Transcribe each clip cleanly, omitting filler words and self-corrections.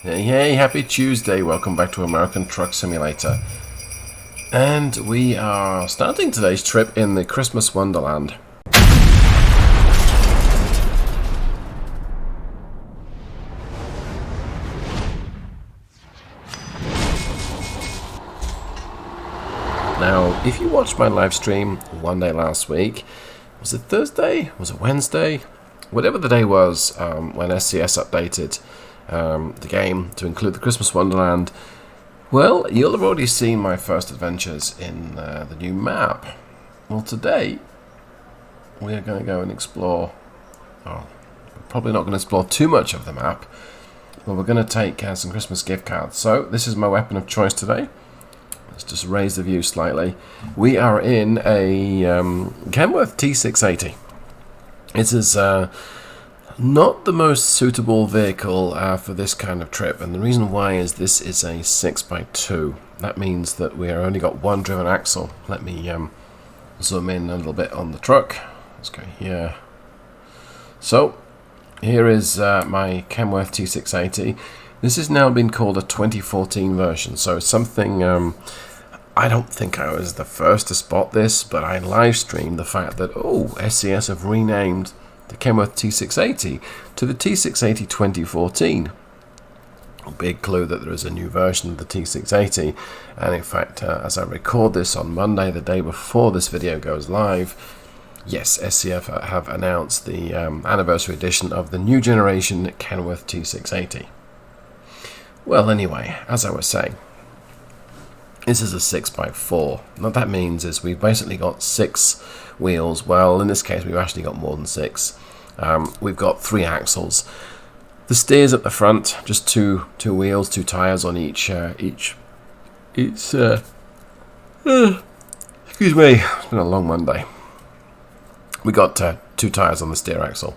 Hey, happy Tuesday. Welcome back to American Truck Simulator. And we are starting today's trip in the Christmas Wonderland. Now, if you watched my live stream one day last week, was it Thursday? Was it Wednesday? Whatever the day was when SCS updated the game to include the Christmas Wonderland, well, you'll have already seen my first adventures in the new map. Well, today we are going to go and explore. We're probably not going to explore too much of the map, but we're going to take some Christmas gift cards. So this is my weapon of choice today. Let's just raise the view slightly. We are in a Kenworth T680. It is not the most suitable vehicle for this kind of trip, and the reason why is this is a 6x2. That means that we are only got one driven axle. Let me zoom in a little bit on the truck. Let's go here. So here is my Kenworth T680. This has now been called a 2014 version, so something I don't think I was the first to spot this, but I live streamed the fact that SCS have renamed the Kenworth T680 to the T680 2014. A big clue that there is a new version of the T680, and in fact, as I record this on Monday, the day before this video goes live, yes, SCF have announced the anniversary edition of the new generation Kenworth T680. Well, anyway, as I was saying, this is a 6x4. What that means is we've basically got 6 wheels. Well, in this case, we've actually got more than 6. We've got 3 axles. The steers at the front, just two wheels, 2 tires on each. Excuse me, it's been a long Monday. We got 2 tires on the steer axle.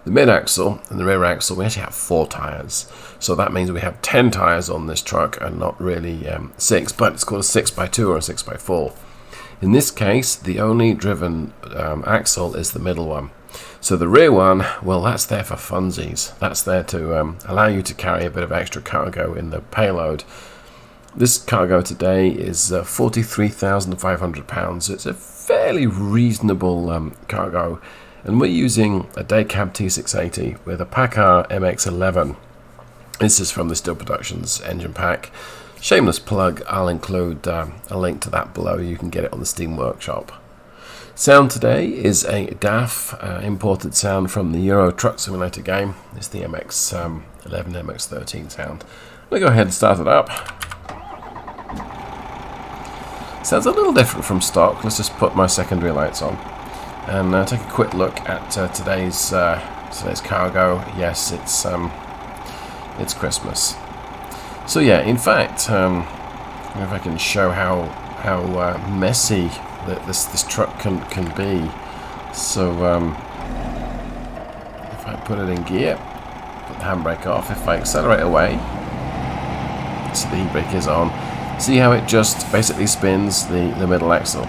The mid axle and the rear axle, we actually have 4 tires. So that means we have 10 tires on this truck and not really 6, but it's called a 6x2 or a 6x4. In this case, the only driven axle is the middle one. So the rear one, well, that's there for funsies. That's there to allow you to carry a bit of extra cargo in the payload. This cargo today is 43,500 pounds. It's a fairly reasonable cargo. And we're using a day cab T680 with a Paccar MX-11. This is from the Steel Productions engine pack. Shameless plug, I'll include a link to that below. You can get it on the Steam Workshop. Sound today is a DAF imported sound from the Euro Truck Simulator game. It's the MX-11, MX-13 sound. I'm going to go ahead and start it up. Sounds a little different from stock. Let's just put my secondary lights on and take a quick look at today's cargo. Yes, it's Christmas. So yeah, in fact, if I can show how messy this truck can be. So if I put it in gear, put the handbrake off. If I accelerate away, so the e-brake is on. See how it just basically spins the middle axle.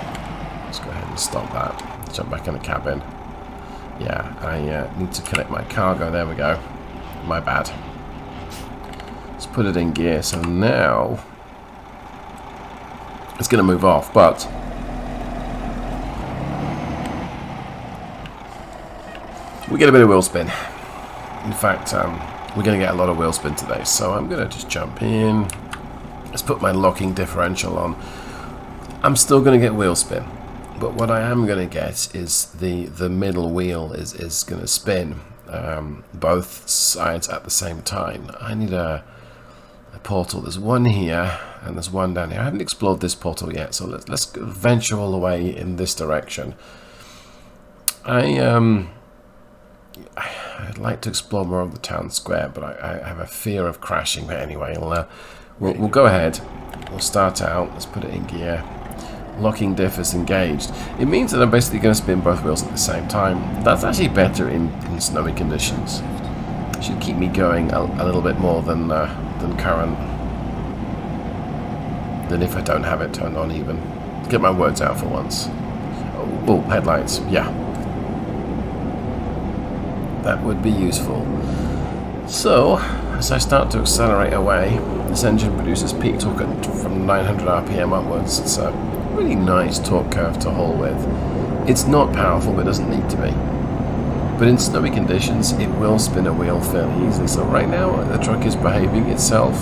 Let's go ahead and stop that. Jump back in the cabin. Yeah, I need to connect my cargo. There we go. My bad. Let's put it in gear. So now it's going to move off, but we get a bit of wheel spin. In fact, we're going to get a lot of wheel spin today. So I'm going to just jump in. Let's put my locking differential on. I'm still going to get wheel spin. But what I am going to get is the middle wheel is going to spin both sides at the same time. I need a portal. There's one here and there's one down here. I haven't explored this portal yet, so let's venture all the way in this direction. I'd like to explore more of the town square, but I have a fear of crashing. But anyway, we'll go ahead. We'll start out. Let's put it in gear. Locking diff is engaged. It means that I'm basically going to spin both wheels at the same time. That's actually better in snowy conditions. It should keep me going a little bit more than current. Than if I don't have it turned on even. Get my words out for once. Oh, headlights. Yeah. That would be useful. So, as I start to accelerate away, this engine produces peak torque from 900 RPM upwards. It's a really nice torque curve to haul with. It's not powerful, but it doesn't need to be. But in snowy conditions, it will spin a wheel fairly easily. So right now, the truck is behaving itself.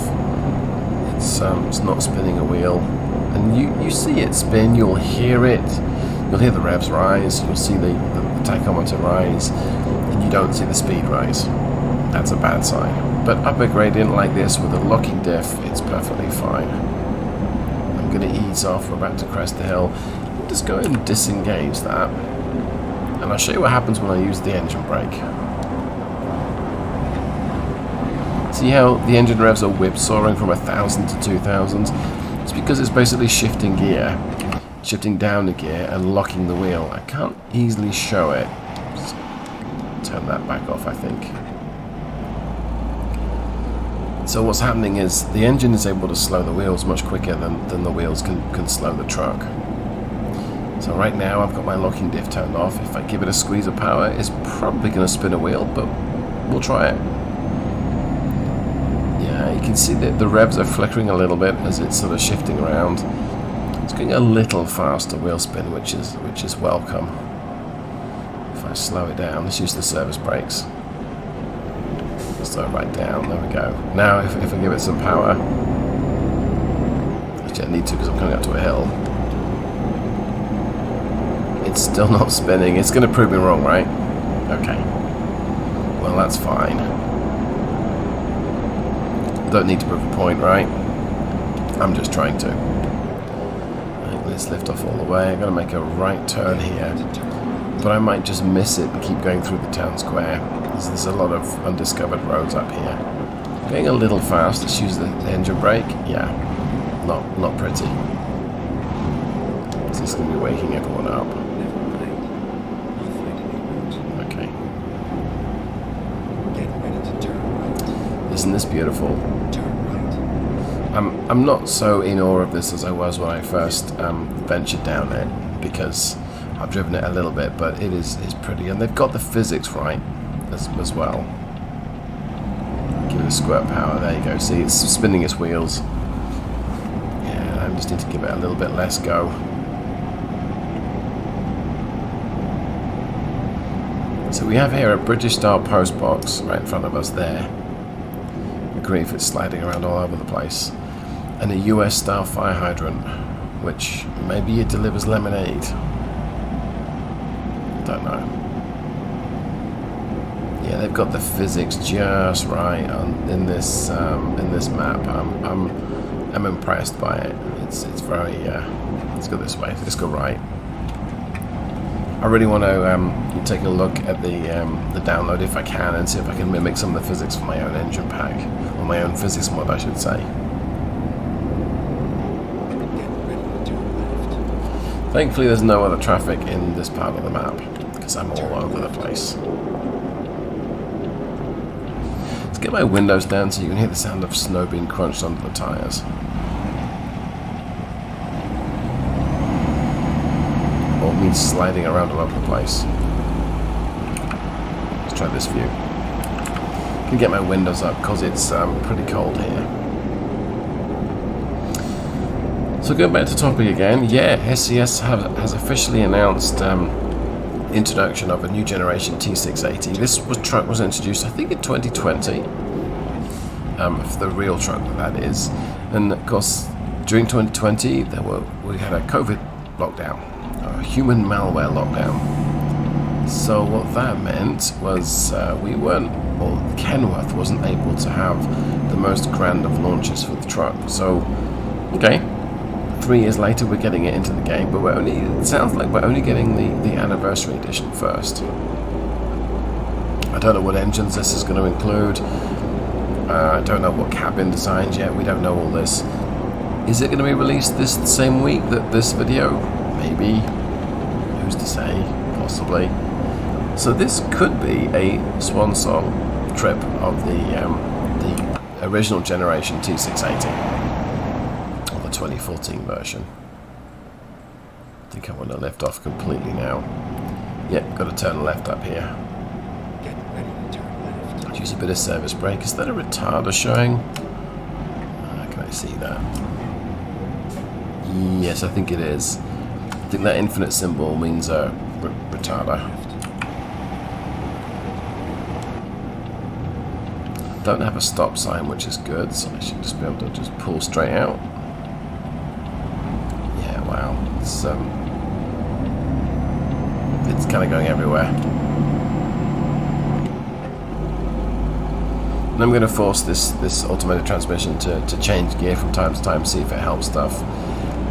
It's not spinning a wheel. And you see it spin, you'll hear it. You'll hear the revs rise, you'll see the tachometer rise, and you don't see the speed rise. That's a bad sign. But up a gradient like this with a locking diff, it's perfectly fine. I'm going to ease off, we're about to crest the hill. I'll just go and disengage that. And I'll show you what happens when I use the engine brake. See how the engine revs are whipsawing from 1,000 to 2,000? It's because it's basically shifting gear, shifting down the gear and locking the wheel. I can't easily show it. Just turn that back off, I think. So what's happening is the engine is able to slow the wheels much quicker than the wheels can slow the truck. So right now I've got my locking diff turned off. If I give it a squeeze of power, it's probably going to spin a wheel, but we'll try it. Yeah, you can see that the revs are flickering a little bit as it's sort of shifting around. It's going a little faster wheel spin, which is welcome. If I slow it down, let's use the service brakes. Slow it right down, there we go. Now if I give it some power, actually I need to because I'm coming up to a hill. It's still not spinning. It's going to prove me wrong, right? Okay. Well, that's fine. Don't need to prove a point, right? I'm just trying to. Let's lift off all the way. I'm going to make a right turn here. But I might just miss it and keep going through the town square. There's a lot of undiscovered roads up here. I'm going a little fast. Let's use the engine brake. Yeah. Not pretty. This is going to be waking everyone up. Okay. Isn't this beautiful? I'm not so in awe of this as I was when I first ventured down it, because I've driven it a little bit, but it's pretty, and they've got the physics right as well. Give it a squirt power. There you go. See, it's spinning its wheels. Yeah, I just need to give it a little bit less go. So we have here a British-style post box right in front of us there. Grief, it's sliding around all over the place. And a US-style fire hydrant, which maybe it delivers lemonade. Don't know. Yeah, they've got the physics just right in this map. I'm impressed by it. It's very. Let's go this way. Let's go right. I really want to take a look at the download if I can, and see if I can mimic some of the physics for my own engine pack, or my own physics mod, I should say. Thankfully there's no other traffic in this part of the map, because I'm all over the place. Let's get my windows down so you can hear the sound of snow being crunched under the tyres. All means sliding around all over the place. Let's try this view. I can get my windows up because it's pretty cold here. So going back to topic again, yeah, SCS has officially announced introduction of a new generation T680. This truck was introduced, I think, in 2020, for the real truck that is. And of course, during 2020, we had a COVID lockdown, a human malware lockdown. So what that meant was Kenworth wasn't able to have the most grand of launches for the truck. So, okay. 3 years later, we're getting it into the game, but it sounds like we're only getting the anniversary edition first. I don't know what engines this is going to include. I don't know what cabin designs yet. We don't know all this. Is it going to be released this same week that this video? Maybe. Who's to say? Possibly. So this could be a swansong trip of the original generation T680. 2014 version. I think I want to lift off completely now. Yep, got to turn left up here. Get ready to turn left. Use a bit of service brake. Is that a retarder showing? Can I see that? Yes, I think it is. I think that infinite symbol means a retarder. Don't have a stop sign, which is good, so I should just be able to just pull straight out. Yeah, wow. It's kind of going everywhere. And I'm going to force this automated transmission to change gear from time to time, see if it helps stuff.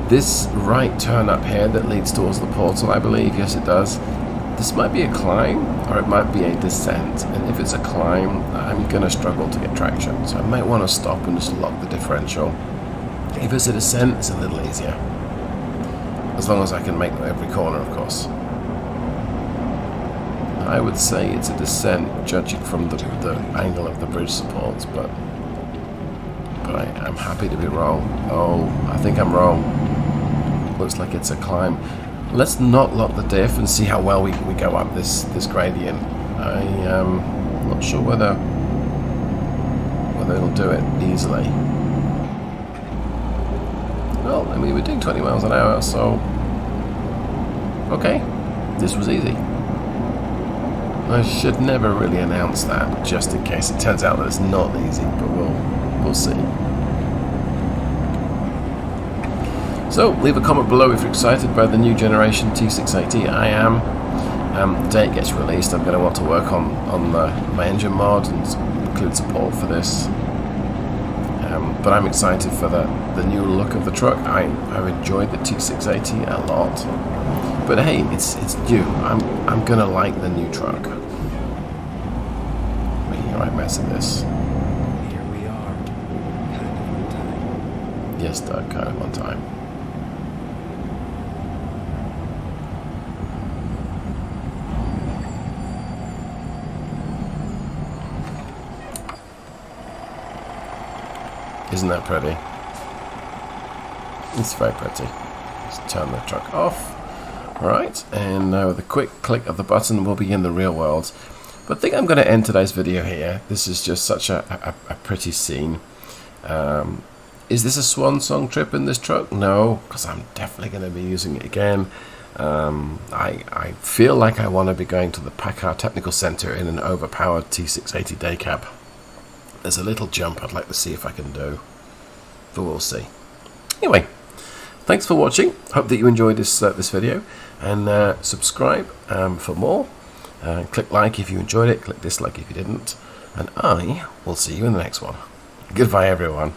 This right turn up here that leads towards the portal, I believe, yes it does. This might be a climb, or it might be a descent. And if it's a climb, I'm going to struggle to get traction. So I might want to stop and just lock the differential. If it's a descent, it's a little easier. As long as I can make every corner, of course. I would say it's a descent, judging from the angle of the bridge supports, but I'm happy to be wrong. Oh, I think I'm wrong. Looks like it's a climb. Let's not lock the diff and see how well we go up this gradient. I am not sure whether it'll do it easily. Well, I mean, we're doing 20 miles an hour, so okay, this was easy. I should never really announce that, just in case it turns out that it's not easy, but we'll see. So, leave a comment below if you're excited by the new generation T680. I am. The day it gets released, I'm going to want to work on my engine mod and include support for this. But I'm excited for the new look of the truck. I've enjoyed the T680 a lot. But hey, it's new. I'm going to like the new truck. Making the right mess of this. Here we are. Kind of on time. Yes, Doug, kind of on time. Isn't that pretty? It's very pretty. Let's turn the truck off. Alright, and now with a quick click of the button we'll begin the real world. But I think I'm going to end today's video here. This is just such a pretty scene. Is this a swan song trip in this truck? No, because I'm definitely going to be using it again. I feel like I want to be going to the Paccar Technical Center in an overpowered T680 day cab. There's a little jump I'd like to see if I can do, but we'll see. Anyway, thanks for watching. Hope that you enjoyed this video, and subscribe for more. Click like if you enjoyed it, click dislike if you didn't, and I will see you in the next one. Goodbye, everyone.